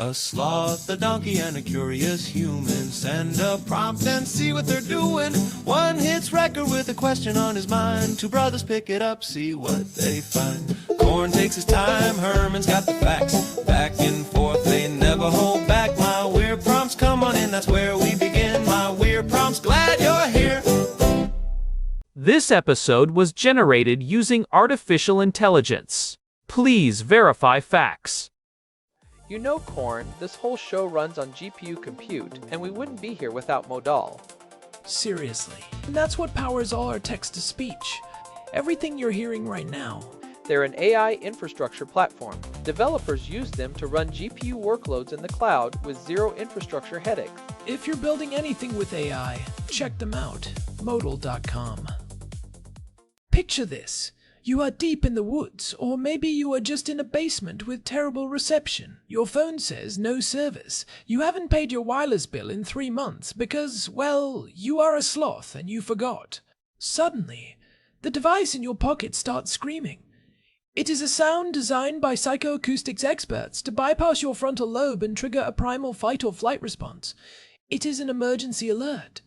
A sloth, a donkey, and a curious human. Send a prompt and see what they're doing. One hits record with a question on his mind. Two brothers pick it up, see what they find. Corn takes his time, Herman's got the facts. Back and forth, they never hold back. My weird prompts, come on in, that's where we begin. My weird prompts, glad you're here. This episode was generated using artificial intelligence. Please verify facts. You know, Corn, this whole show runs on GPU compute, and we wouldn't be here without Modal. Seriously. And that's what powers all our text-to-speech. Everything you're hearing right now. They're an AI infrastructure platform. Developers use them to run GPU workloads in the cloud with zero infrastructure headaches. If you're building anything with AI, check them out. Modal.com. Picture this. You are deep in the woods, or maybe you are just in a basement with terrible reception. Your phone says no service. You haven't paid your wireless bill in 3 months because, well, you are a sloth and you forgot. Suddenly, the device in your pocket starts screaming. It is a sound designed by psychoacoustics experts to bypass your frontal lobe and trigger a primal fight or flight response. It is an emergency alert.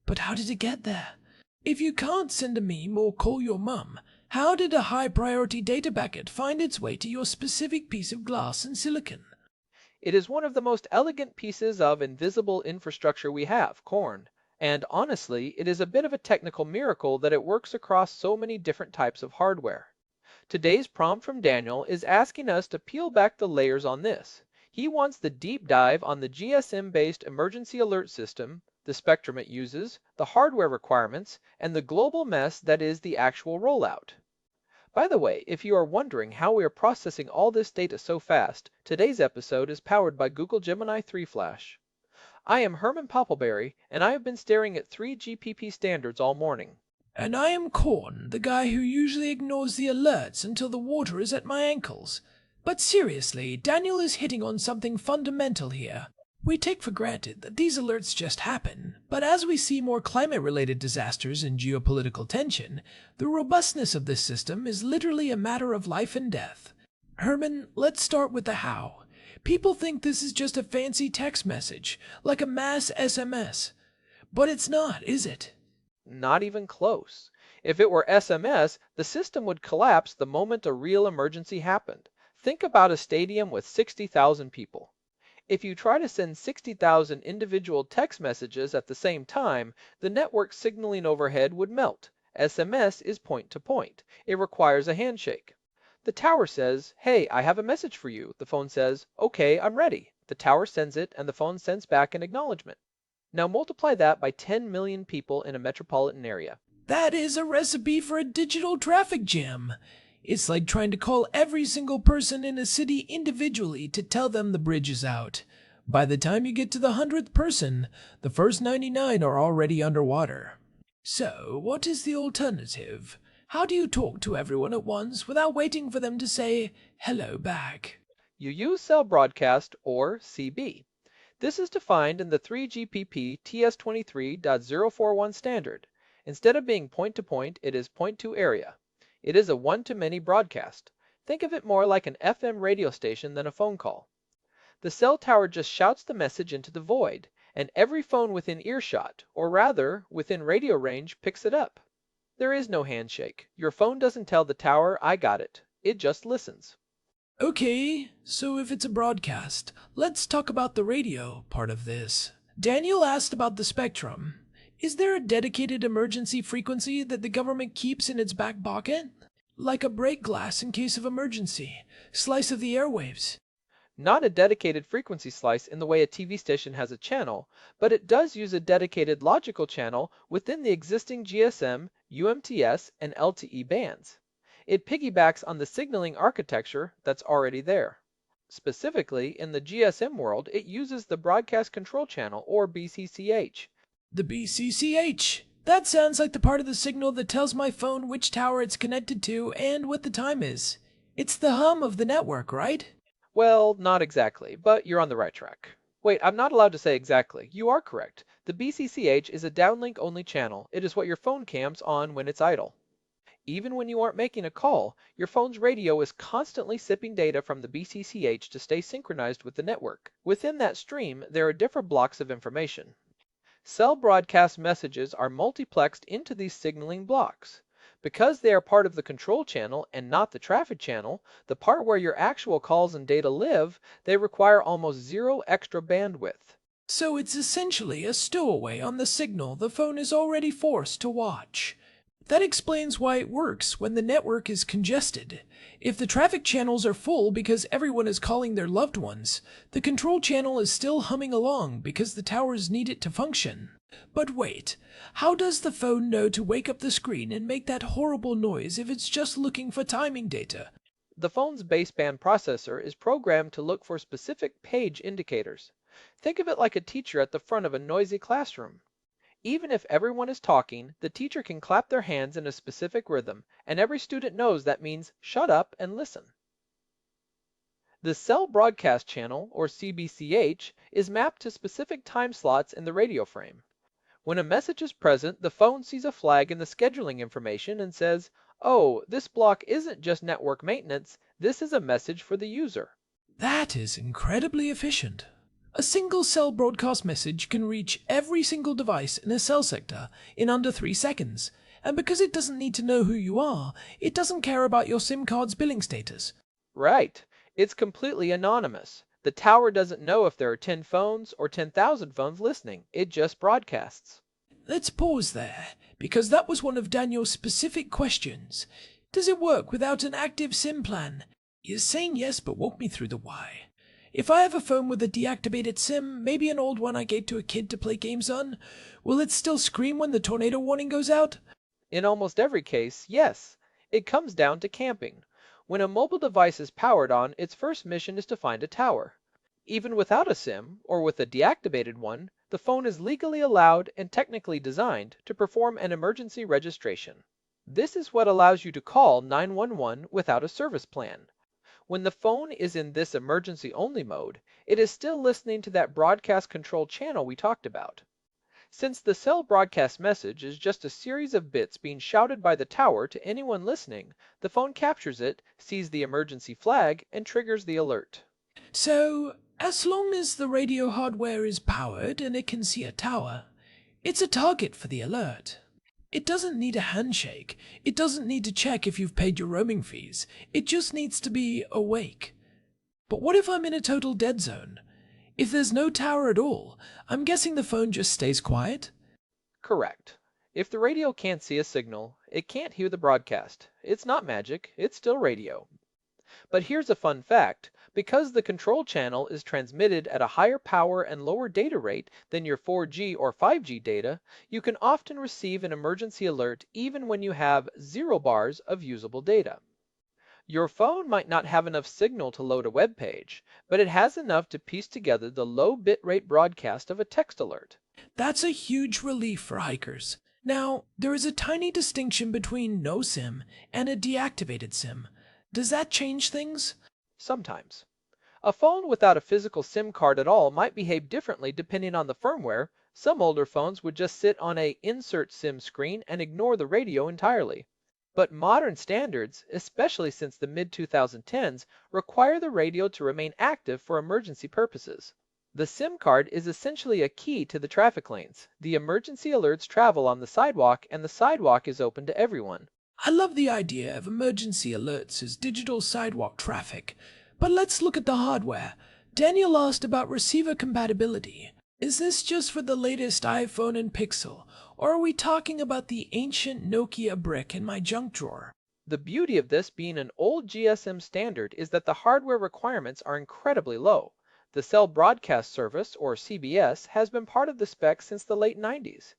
But how did it get there? If you can't send a meme or call your mum, how did a high-priority data packet find its way to your specific piece of glass and silicon? It is one of the most elegant pieces of invisible infrastructure we have, Corn. And honestly, it is a bit of a technical miracle that it works across so many different types of hardware. Today's prompt from Daniel is asking us to peel back the layers on this. He wants the deep dive on the GSM-based emergency alert system, the spectrum it uses, the hardware requirements, and the global mess that is the actual rollout. By the way, if you are wondering how we are processing all this data so fast, today's episode is powered by Google Gemini 3 Flash. I am Herman Poppleberry, and I have been staring at 3 GPP standards all morning. And I am Corn, the guy who usually ignores the alerts until the water is at my ankles. But seriously, Daniel is hitting on something fundamental here. We take for granted that these alerts just happen, but as we see more climate-related disasters and geopolitical tension, the robustness of this system is literally a matter of life and death. Herman, let's start with the how. People think this is just a fancy text message, like a mass SMS. But it's not, is it? Not even close. If it were SMS, the system would collapse the moment a real emergency happened. Think about a stadium with 60,000 people. If you try to send 60,000 individual text messages at the same time, the network signaling overhead would melt. SMS is point-to-point. It requires a handshake. The tower says, "Hey, I have a message for you." The phone says, "Okay, I'm ready." The tower sends it, and the phone sends back an acknowledgement. Now multiply that by 10 million people in a metropolitan area. That is a recipe for a digital traffic jam. It's like trying to call every single person in a city individually to tell them the bridge is out. By the time you get to the 100th person, the first 99 are already underwater. So, what is the alternative? How do you talk to everyone at once without waiting for them to say hello back? You use cell broadcast, or CB. This is defined in the 3GPP TS23.041 standard. Instead of being point-to-point, it is point-to-area. It is a one-to-many broadcast. Think of it more like an FM radio station than a phone call. The cell tower just shouts the message into the void, and every phone within earshot, or rather, within radio range, picks it up. There is no handshake. Your phone doesn't tell the tower, "I got it." It just listens. Okay, so if it's a broadcast, let's talk about the radio part of this. Daniel asked about the spectrum. Is there a dedicated emergency frequency that the government keeps in its back pocket? Like a break glass in case of emergency, slice of the airwaves. Not a dedicated frequency slice in the way a TV station has a channel, but it does use a dedicated logical channel within the existing GSM, UMTS, and LTE bands. It piggybacks on the signaling architecture that's already there. Specifically, in the GSM world, it uses the Broadcast Control Channel, or BCCH. The BCCH! That sounds like the part of the signal that tells my phone which tower it's connected to and what the time is. It's the hum of the network, right? Well, not exactly, but you're on the right track. Wait, I'm not allowed to say exactly. You are correct. The BCCH is a downlink-only channel. It is what your phone cams on when it's idle. Even when you aren't making a call, your phone's radio is constantly sipping data from the BCCH to stay synchronized with the network. Within that stream, there are different blocks of information. Cell broadcast messages are multiplexed into these signaling blocks. Because they are part of the control channel and not the traffic channel, the part where your actual calls and data live, they require almost zero extra bandwidth. So it's essentially a stowaway on the signal the phone is already forced to watch. That explains why it works when the network is congested. If the traffic channels are full because everyone is calling their loved ones, the control channel is still humming along because the towers need it to function. But wait, how does the phone know to wake up the screen and make that horrible noise if it's just looking for timing data? The phone's baseband processor is programmed to look for specific page indicators. Think of it like a teacher at the front of a noisy classroom. Even if everyone is talking, the teacher can clap their hands in a specific rhythm, and every student knows that means shut up and listen. The cell broadcast channel, or CBCH, is mapped to specific time slots in the radio frame. When a message is present, the phone sees a flag in the scheduling information and says, "Oh, this block isn't just network maintenance, this is a message for the user." That is incredibly efficient. A single cell broadcast message can reach every single device in a cell sector in under 3 seconds, and because it doesn't need to know who you are, it doesn't care about your SIM card's billing status. Right. It's completely anonymous. The tower doesn't know if there are 10 phones or 10,000 phones listening. It just broadcasts. Let's pause there, because that was one of Daniel's specific questions. Does it work without an active SIM plan? You're saying yes, but walk me through the why. If I have a phone with a deactivated SIM, maybe an old one I gave to a kid to play games on, will it still scream when the tornado warning goes out? In almost every case, yes. It comes down to camping. When a mobile device is powered on, its first mission is to find a tower. Even without a SIM, or with a deactivated one, the phone is legally allowed and technically designed to perform an emergency registration. This is what allows you to call 911 without a service plan. When the phone is in this emergency-only mode, it is still listening to that broadcast control channel we talked about. Since the cell broadcast message is just a series of bits being shouted by the tower to anyone listening, the phone captures it, sees the emergency flag, and triggers the alert. So, as long as the radio hardware is powered and it can see a tower, it's a target for the alert. It doesn't need a handshake. It doesn't need to check if you've paid your roaming fees. It just needs to be awake. But what if I'm in a total dead zone? If there's no tower at all, I'm guessing the phone just stays quiet? Correct. If the radio can't see a signal, it can't hear the broadcast. It's not magic, it's still radio. But here's a fun fact. Because the control channel is transmitted at a higher power and lower data rate than your 4G or 5G data, you can often receive an emergency alert even when you have 0 bars of usable data. Your phone might not have enough signal to load a web page, but it has enough to piece together the low bitrate broadcast of a text alert. That's a huge relief for hikers. Now, there is a tiny distinction between no SIM and a deactivated SIM. Does that change things? Sometimes. A phone without a physical SIM card at all might behave differently depending on the firmware. Some older phones would just sit on a insert SIM screen and ignore the radio entirely. But modern standards, especially since the mid-2010s, require the radio to remain active for emergency purposes. The SIM card is essentially a key to the traffic lanes. The emergency alerts travel on the sidewalk, and the sidewalk is open to everyone. I love the idea of emergency alerts as digital sidewalk traffic, but let's look at the hardware. Daniel asked about receiver compatibility. Is this just for the latest iPhone and Pixel, or are we talking about the ancient Nokia brick in my junk drawer? The beauty of this being an old GSM standard is that the hardware requirements are incredibly low. The Cell Broadcast Service, or CBS, has been part of the spec since the late 90s.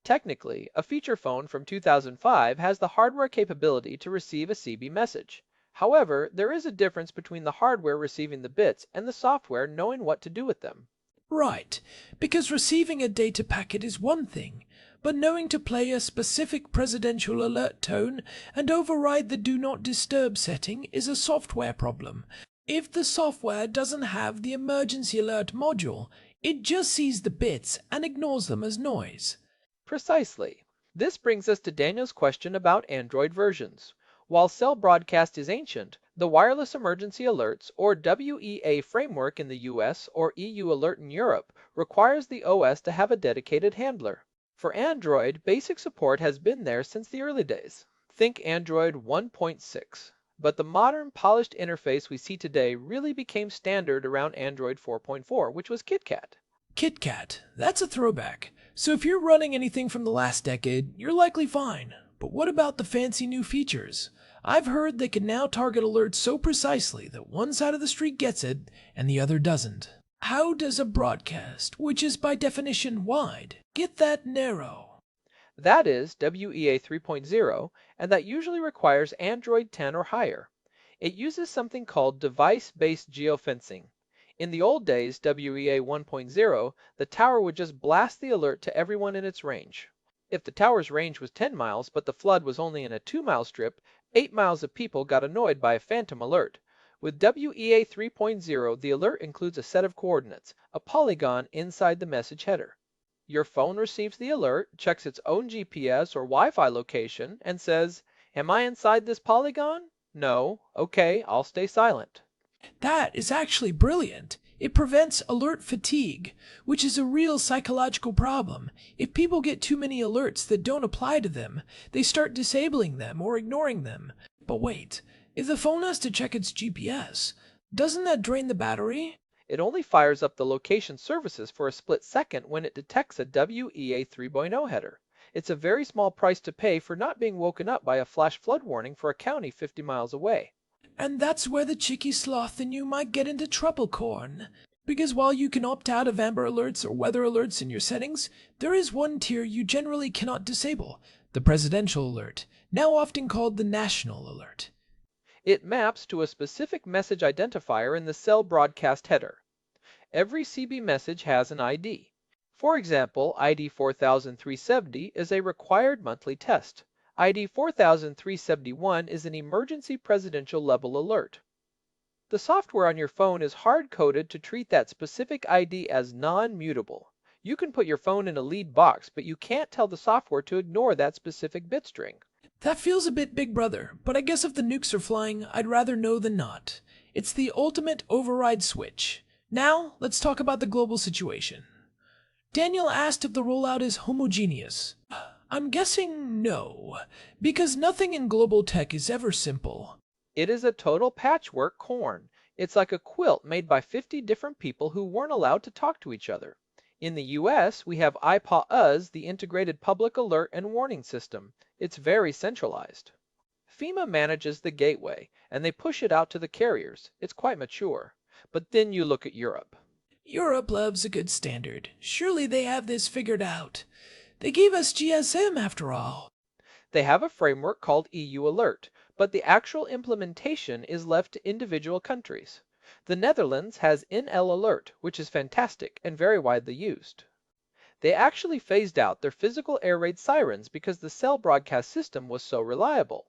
Technically, a feature phone from 2005 has the hardware capability to receive a CB message. However, there is a difference between the hardware receiving the bits and the software knowing what to do with them. Right, because receiving a data packet is one thing, but knowing to play a specific presidential alert tone and override the Do Not Disturb setting is a software problem. If the software doesn't have the emergency alert module, it just sees the bits and ignores them as noise. Precisely. This brings us to Daniel's question about Android versions. While cell broadcast is ancient, the Wireless Emergency Alerts, or WEA framework in the US or EU Alert in Europe, requires the OS to have a dedicated handler. For Android, basic support has been there since the early days. Think Android 1.6. But the modern polished interface we see today really became standard around Android 4.4, which was KitKat. KitKat, that's a throwback. So if you're running anything from the last decade, you're likely fine. But what about the fancy new features? I've heard they can now target alerts so precisely that one side of the street gets it and the other doesn't. How does a broadcast, which is by definition wide, get that narrow? That is WEA 3.0, and that usually requires Android 10 or higher. It uses something called device-based geofencing. In the old days, WEA 1.0, the tower would just blast the alert to everyone in its range. If the tower's range was 10 miles, but the flood was only in a 2-mile strip, 8 miles of people got annoyed by a phantom alert. With WEA 3.0, the alert includes a set of coordinates, a polygon inside the message header. Your phone receives the alert, checks its own GPS or Wi-Fi location, and says, "Am I inside this polygon? No. Okay, I'll stay silent." That is actually brilliant. It prevents alert fatigue, which is a real psychological problem. If people get too many alerts that don't apply to them, they start disabling them or ignoring them. But wait, if the phone has to check its GPS, doesn't that drain the battery? It only fires up the location services for a split second when it detects a WEA 3.0 header. It's a very small price to pay for not being woken up by a flash flood warning for a county 50 miles away. And that's where the cheeky sloth in you might get into trouble, Corn. Because while you can opt out of Amber Alerts or Weather Alerts in your settings, there is one tier you generally cannot disable, the Presidential Alert, now often called the National Alert. It maps to a specific message identifier in the cell broadcast header. Every CB message has an ID. For example, ID 4370 is a required monthly test. ID 4371 is an emergency presidential level alert. The software on your phone is hard-coded to treat that specific ID as non-mutable. You can put your phone in a lead box, but you can't tell the software to ignore that specific bit string. That feels a bit Big Brother, but I guess if the nukes are flying, I'd rather know than not. It's the ultimate override switch. Now, let's talk about the global situation. Daniel asked if the rollout is homogeneous. I'm guessing no, because nothing in global tech is ever simple. It is a total patchwork corn. It's like a quilt made by 50 different people who weren't allowed to talk to each other. In the US, we have IPA-US, the Integrated Public Alert and Warning System. It's very centralized. FEMA manages the gateway, and they push it out to the carriers. It's quite mature. But then you look at Europe. Europe loves a good standard. Surely they have this figured out. They gave us GSM after all. They have a framework called EU Alert, but the actual implementation is left to individual countries. The Netherlands has NL Alert, which is fantastic and very widely used. They actually phased out their physical air raid sirens because the cell broadcast system was so reliable.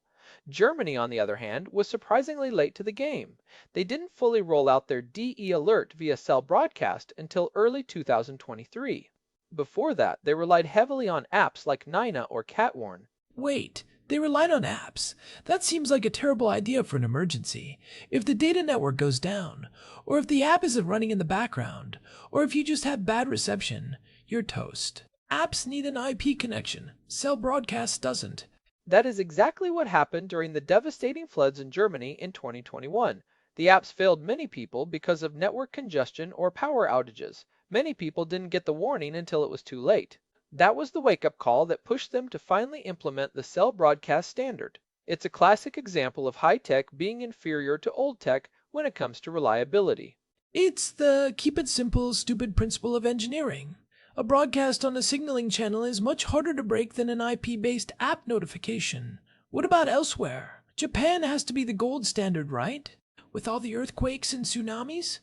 Germany, on the other hand, was surprisingly late to the game. They didn't fully roll out their DE Alert via cell broadcast until early 2023. Before that, they relied heavily on apps like Nina or Catwarn. Wait, they relied on apps. That seems like a terrible idea for an emergency. If the data network goes down, or if the app isn't running in the background, or if you just have bad reception, you're toast. Apps need an IP connection. Cell broadcast doesn't. That is exactly what happened during the devastating floods in Germany in 2021. The apps failed many people because of network congestion or power outages. Many people didn't get the warning until it was too late. That was the wake-up call that pushed them to finally implement the cell broadcast standard. It's a classic example of high-tech being inferior to old tech when it comes to reliability. It's the keep it simple, stupid principle of engineering. A broadcast on a signaling channel is much harder to break than an IP-based app notification. What about elsewhere? Japan has to be the gold standard, right? With all the earthquakes and tsunamis?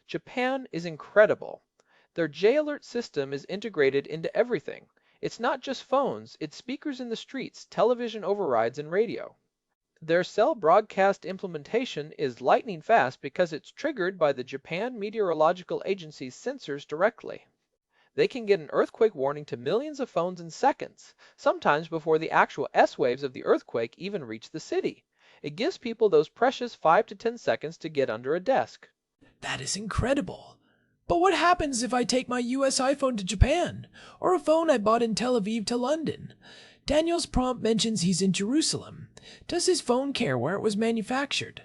Japan is incredible. Their J-Alert system is integrated into everything. It's not just phones, it's speakers in the streets, television overrides, and radio. Their cell broadcast implementation is lightning fast because it's triggered by the Japan Meteorological Agency's sensors directly. They can get an earthquake warning to millions of phones in seconds, sometimes before the actual S waves of the earthquake even reach the city. It gives people those precious 5 to 10 seconds to get under a desk. That is incredible. But what happens if I take my US iPhone to Japan, or a phone I bought in Tel Aviv to London? Daniel's prompt mentions he's in Jerusalem. Does his phone care where it was manufactured?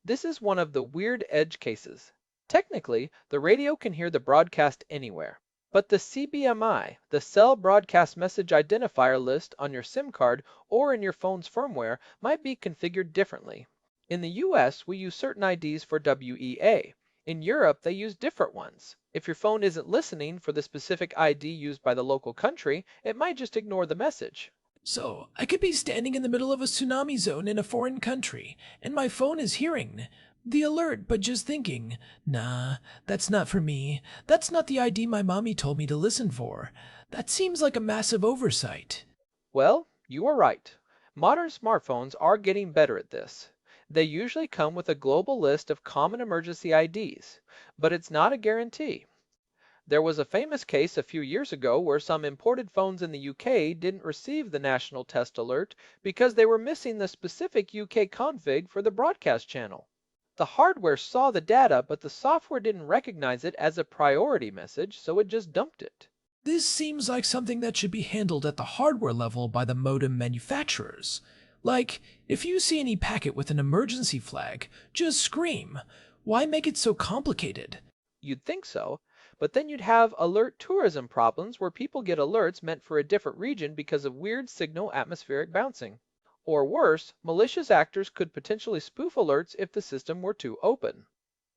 This is one of the weird edge cases. Technically, the radio can hear the broadcast anywhere, but the CBMI, the Cell Broadcast Message Identifier list on your SIM card or in your phone's firmware, might be configured differently. In the US, we use certain IDs for WEA. In Europe, they use different ones. If your phone isn't listening for the specific ID used by the local country, it might just ignore the message. So, I could be standing in the middle of a tsunami zone in a foreign country, and my phone is hearing the alert, but just thinking, nah, that's not for me. That's not the ID my mommy told me to listen for. That seems like a massive oversight. Well, you are right. Modern smartphones are getting better at this. They usually come with a global list of common emergency IDs, but it's not a guarantee. There was a famous case a few years ago where some imported phones in the UK didn't receive the national test alert because they were missing the specific UK config for the broadcast channel. The hardware saw the data, but the software didn't recognize it as a priority message, so it just dumped it. This seems like something that should be handled at the hardware level by the modem manufacturers. Like, if you see any packet with an emergency flag, just scream. Why make it so complicated? You'd think so, but then you'd have alert tourism problems where people get alerts meant for a different region because of weird signal atmospheric bouncing. Or worse, malicious actors could potentially spoof alerts if the system were too open.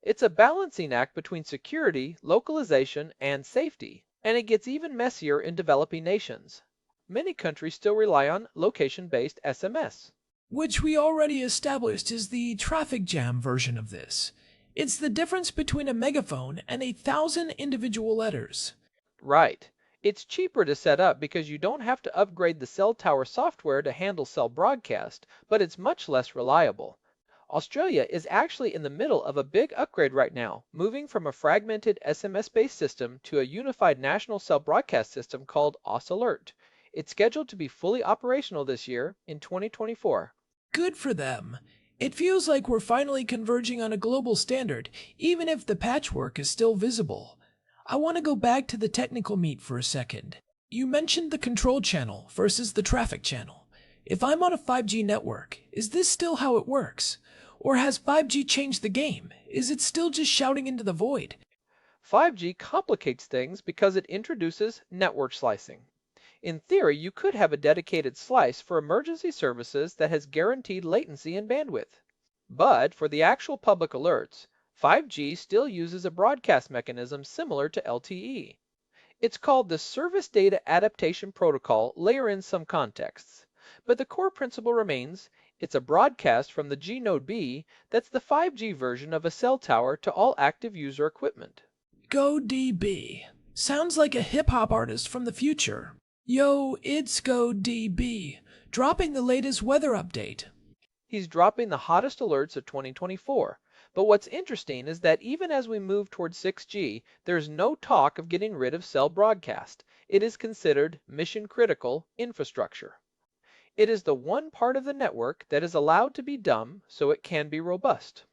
It's a balancing act between security, localization, and safety, and it gets even messier in developing nations. Many countries still rely on location-based SMS. Which we already established is the traffic jam version of this. It's the difference between a megaphone and 1,000 individual letters. Right. It's cheaper to set up because you don't have to upgrade the cell tower software to handle cell broadcast, but it's much less reliable. Australia is actually in the middle of a big upgrade right now, moving from a fragmented SMS-based system to a unified national cell broadcast system called AusAlert. It's scheduled to be fully operational this year in 2024. Good for them. It feels like we're finally converging on a global standard, even if the patchwork is still visible. I want to go back to the technical meat for a second. You mentioned the control channel versus the traffic channel. If I'm on a 5G network, is this still how it works? Or has 5G changed the game? Is it still just shouting into the void? 5G complicates things because it introduces network slicing. In theory, you could have a dedicated slice for emergency services that has guaranteed latency and bandwidth. But for the actual public alerts, 5G still uses a broadcast mechanism similar to LTE. It's called the Service Data Adaptation Protocol, layer in some contexts. But the core principle remains, it's a broadcast from the G node B that's the 5G version of a cell tower to all active user equipment. Go DB. Sounds like a hip-hop artist from the future. Yo, it's Go DB, dropping the latest weather update. He's dropping the hottest alerts of 2024. But what's interesting is that even as we move towards 6G, there's no talk of getting rid of cell broadcast. It is considered mission-critical infrastructure. It is the one part of the network that is allowed to be dumb so it can be robust.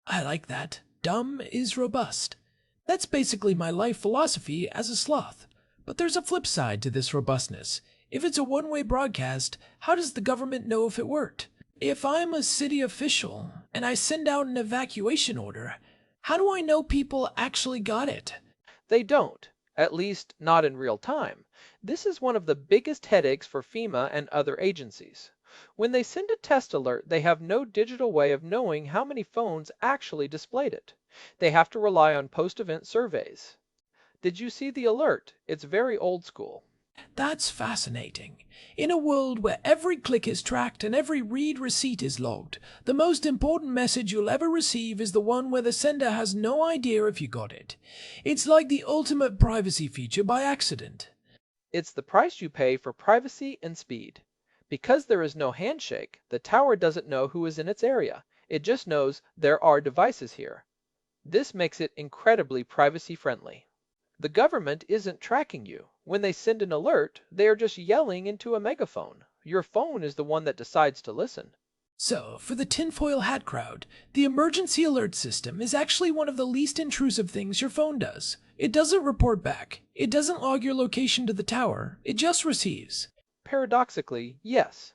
I like that. Dumb is robust. That's basically my life philosophy as a sloth. But there's a flip side to this robustness. If it's a one-way broadcast, how does the government know if it worked? If I'm a city official and I send out an evacuation order, how do I know people actually got it? They don't, at least not in real time. This is one of the biggest headaches for FEMA and other agencies. When they send a test alert, they have no digital way of knowing how many phones actually displayed it. They have to rely on post-event surveys. Did you see the alert? It's very old school. That's fascinating. In a world where every click is tracked and every read receipt is logged, the most important message you'll ever receive is the one where the sender has no idea if you got it. It's like the ultimate privacy feature by accident. It's the price you pay for privacy and speed. Because there is no handshake, the tower doesn't know who is in its area. It just knows there are devices here. This makes it incredibly privacy friendly. The government isn't tracking you. When they send an alert, they are just yelling into a megaphone. Your phone is the one that decides to listen. So, for the tinfoil hat crowd, the emergency alert system is actually one of the least intrusive things your phone does. It doesn't report back. It doesn't log your location to the tower. It just receives. Paradoxically, yes.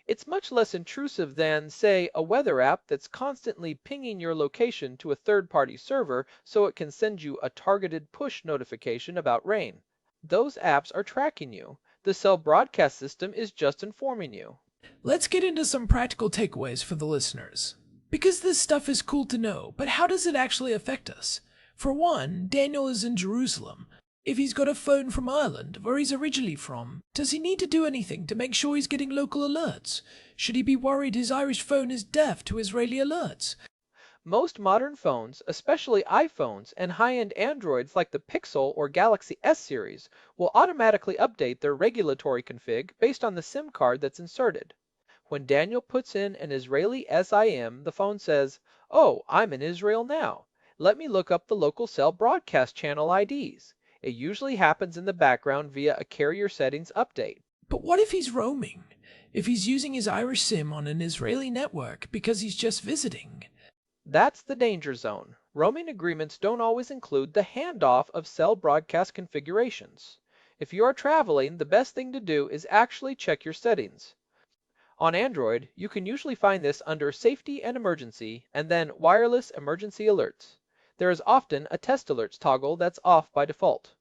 It's much less intrusive than, say, a weather app that's constantly pinging your location to a third-party server so it can send you a targeted push notification about rain. Those apps are tracking you. The cell broadcast system is just informing you. Let's get into some practical takeaways for the listeners. Because this stuff is cool to know, but how does it actually affect us? For one, Daniel is in Jerusalem. If he's got a phone from Ireland, where he's originally from, does he need to do anything to make sure he's getting local alerts? Should he be worried his Irish phone is deaf to Israeli alerts? Most modern phones, especially iPhones and high-end Androids like the Pixel or Galaxy S series, will automatically update their regulatory config based on the SIM card that's inserted. When Daniel puts in an Israeli SIM, the phone says, "Oh, I'm in Israel now. Let me look up the local cell broadcast channel IDs." It usually happens in the background via a carrier settings update. But what if he's roaming? If he's using his Irish SIM on an Israeli network because he's just visiting? That's the danger zone. Roaming agreements don't always include the handoff of cell broadcast configurations. If you are traveling, the best thing to do is actually check your settings. On Android, you can usually find this under Safety and Emergency, and then Wireless Emergency Alerts. There is often a Test Alerts toggle that's off by default.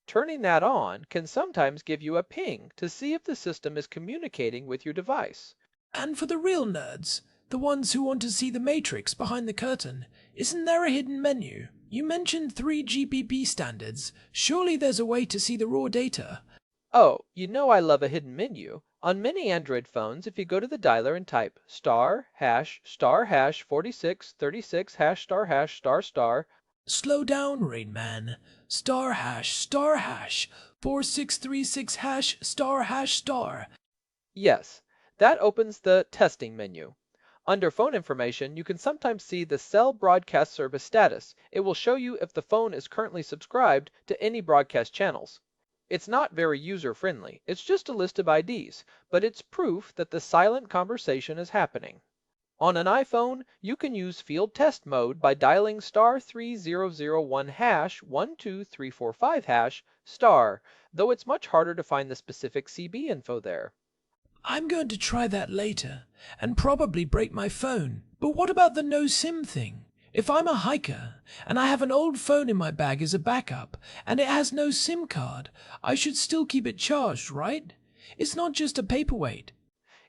Turning that on can sometimes give you a ping to see if the system is communicating with your device. And for the real nerds, the ones who want to see the matrix behind the curtain, isn't there a hidden menu? You mentioned 3GPP standards. Surely there's a way to see the raw data. Oh, you know I love a hidden menu. On many Android phones, if you go to the dialer and type *#*4636# *#****, Slow down, Rain Man. *#*4636#*#**. yes, that opens the testing menu. Under phone information, you can sometimes see the cell broadcast service status. It will show you if the phone is currently subscribed to any broadcast channels. It's not very user-friendly. It's just a list of IDs, but it's proof that the silent conversation is happening. On an iPhone, you can use field test mode by dialing *3001#12345#*, though it's much harder to find the specific CB info there. I'm going to try that later, and probably break my phone. But what about the no SIM thing? If I'm a hiker, and I have an old phone in my bag as a backup, and it has no SIM card, I should still keep it charged, right? It's not just a paperweight.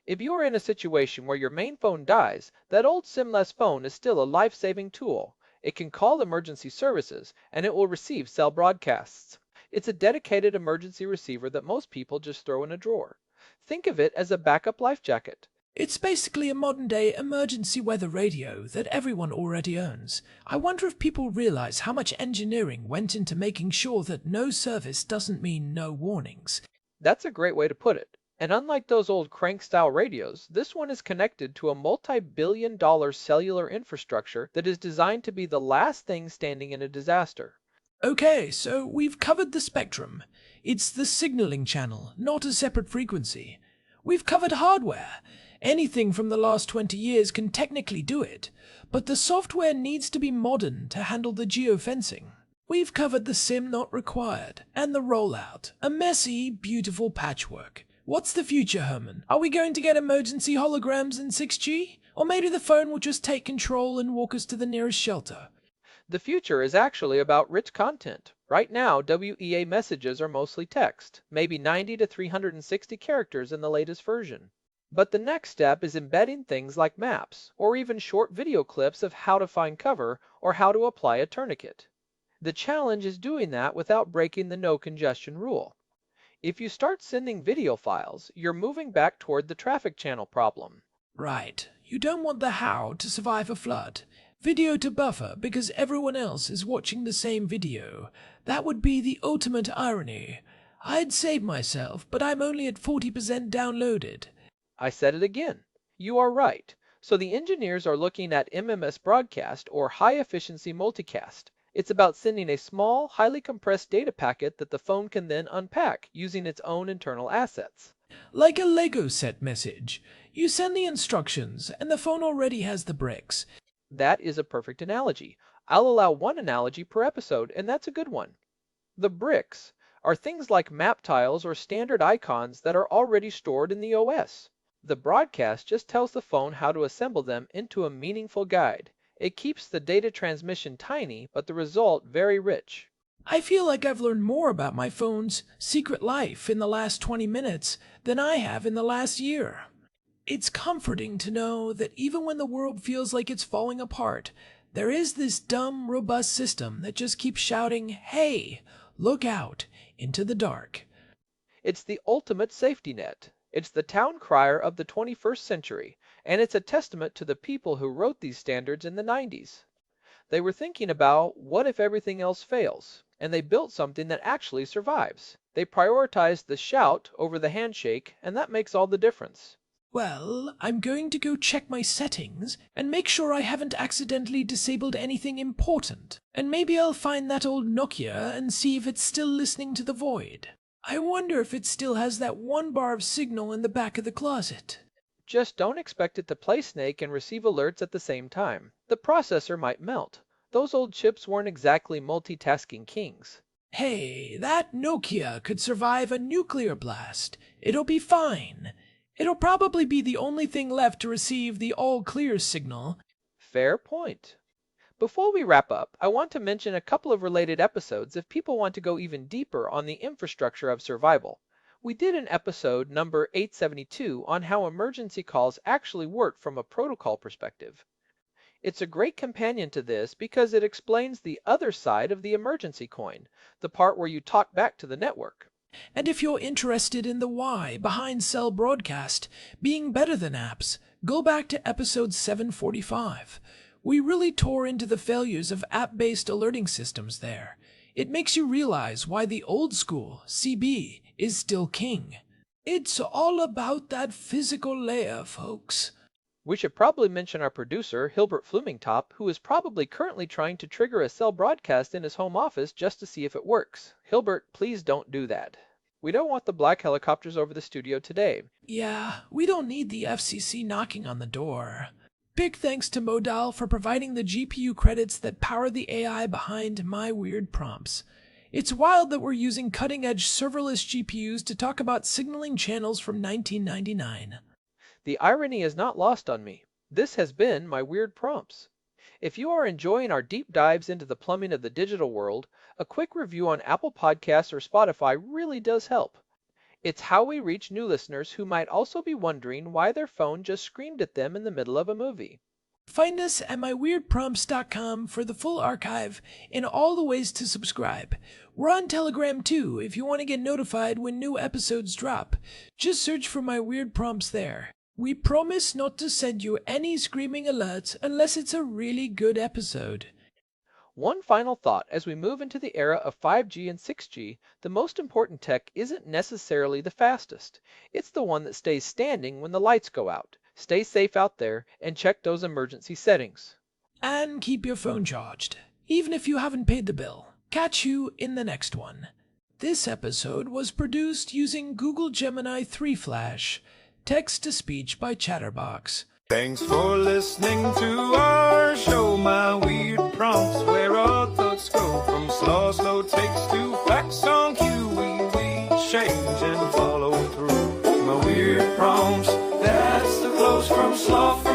If you are in a situation where your main phone dies, that old SIM-less phone is still a life-saving tool. It can call emergency services, and it will receive cell broadcasts. It's a dedicated emergency receiver that most people just throw in a drawer. Think of it as a backup life jacket. It's basically a modern-day emergency weather radio that everyone already owns. I wonder if people realize how much engineering went into making sure that no service doesn't mean no warnings. That's a great way to put it. And unlike those old crank-style radios, this one is connected to a multi-billion-dollar cellular infrastructure that is designed to be the last thing standing in a disaster. Okay, so we've covered the spectrum. It's the signaling channel, not a separate frequency. We've covered hardware. Anything from the last 20 years can technically do it, but the software needs to be modern to handle the geo-fencing. We've covered the SIM not required, and the rollout. A messy, beautiful patchwork. What's the future, Herman? Are we going to get emergency holograms in 6G? Or maybe the phone will just take control and walk us to the nearest shelter? The future is actually about rich content. Right now, WEA messages are mostly text, maybe 90 to 360 characters in the latest version. But the next step is embedding things like maps, or even short video clips of how to find cover or how to apply a tourniquet. The challenge is doing that without breaking the no congestion rule. If you start sending video files, you're moving back toward the traffic channel problem. Right. You don't want the how to survive a flood. Video to buffer because everyone else is watching the same video. That would be the ultimate irony. I'd save myself, but I'm only at 40% downloaded. I said it again. You are right. So the engineers are looking at MMS broadcast or high efficiency multicast. It's about sending a small, highly compressed data packet that the phone can then unpack using its own internal assets. Like a Lego set message. You send the instructions, and the phone already has the bricks. That is a perfect analogy. I'll allow one analogy per episode, and that's a good one. The bricks are things like map tiles or standard icons that are already stored in the OS. The broadcast just tells the phone how to assemble them into a meaningful guide. It keeps the data transmission tiny, but the result very rich. I feel like I've learned more about my phone's secret life in the last 20 minutes than I have in the last year. It's comforting to know that even when the world feels like it's falling apart, there is this dumb, robust system that just keeps shouting, "Hey, look out," into the dark. It's the ultimate safety net. It's the town crier of the 21st century, and it's a testament to the people who wrote these standards in the 90s. They were thinking about what if everything else fails, and they built something that actually survives. They prioritized the shout over the handshake, and that makes all the difference. Well, I'm going to go check my settings and make sure I haven't accidentally disabled anything important. And maybe I'll find that old Nokia and see if it's still listening to the void. I wonder if it still has that 1 bar of signal in the back of the closet. Just don't expect it to play Snake and receive alerts at the same time. The processor might melt. Those old chips weren't exactly multitasking kings. Hey, that Nokia could survive a nuclear blast. It'll be fine. It'll probably be the only thing left to receive the all-clear signal. Fair point. Before we wrap up, I want to mention a couple of related episodes if people want to go even deeper on the infrastructure of survival. We did an episode number 872 on how emergency calls actually work from a protocol perspective. It's a great companion to this because it explains the other side of the emergency coin, the part where you talk back to the network. And if you're interested in the why behind cell broadcast being better than apps, go back to episode 745. We really tore into the failures of app-based alerting systems there. It makes you realize why the old school CB is still king. It's all about that physical layer, folks. We should probably mention our producer, Hilbert Flumingtop, who is probably currently trying to trigger a cell broadcast in his home office just to see if it works. Hilbert, please don't do that. We don't want the black helicopters over the studio today. Yeah, we don't need the FCC knocking on the door. Big thanks to Modal for providing the GPU credits that power the AI behind my weird prompts. It's wild that we're using cutting-edge serverless GPUs to talk about signaling channels from 1999. The irony is not lost on me. This has been my weird prompts. If you are enjoying our deep dives into the plumbing of the digital world, a quick review on Apple Podcasts or Spotify really does help. It's how we reach new listeners who might also be wondering why their phone just screamed at them in the middle of a movie. Find us at myweirdprompts.com for the full archive and all the ways to subscribe. We're on Telegram too if you want to get notified when new episodes drop. Just search for My Weird Prompts there. We promise not to send you any screaming alerts unless it's a really good episode. One final thought as we move into the era of 5G and 6G, the most important tech isn't necessarily the fastest. It's the one that stays standing when the lights go out. Stay safe out there and check those emergency settings. And keep your phone charged, even if you haven't paid the bill. Catch you in the next one. This episode was produced using Google Gemini 3 Flash. Text-to-speech by Chatterbox. Thanks for listening to our show, My Weird Prompts, where our thoughts go from slow takes to facts on cue. We change and follow through. My Weird Prompts, that's the close from sloth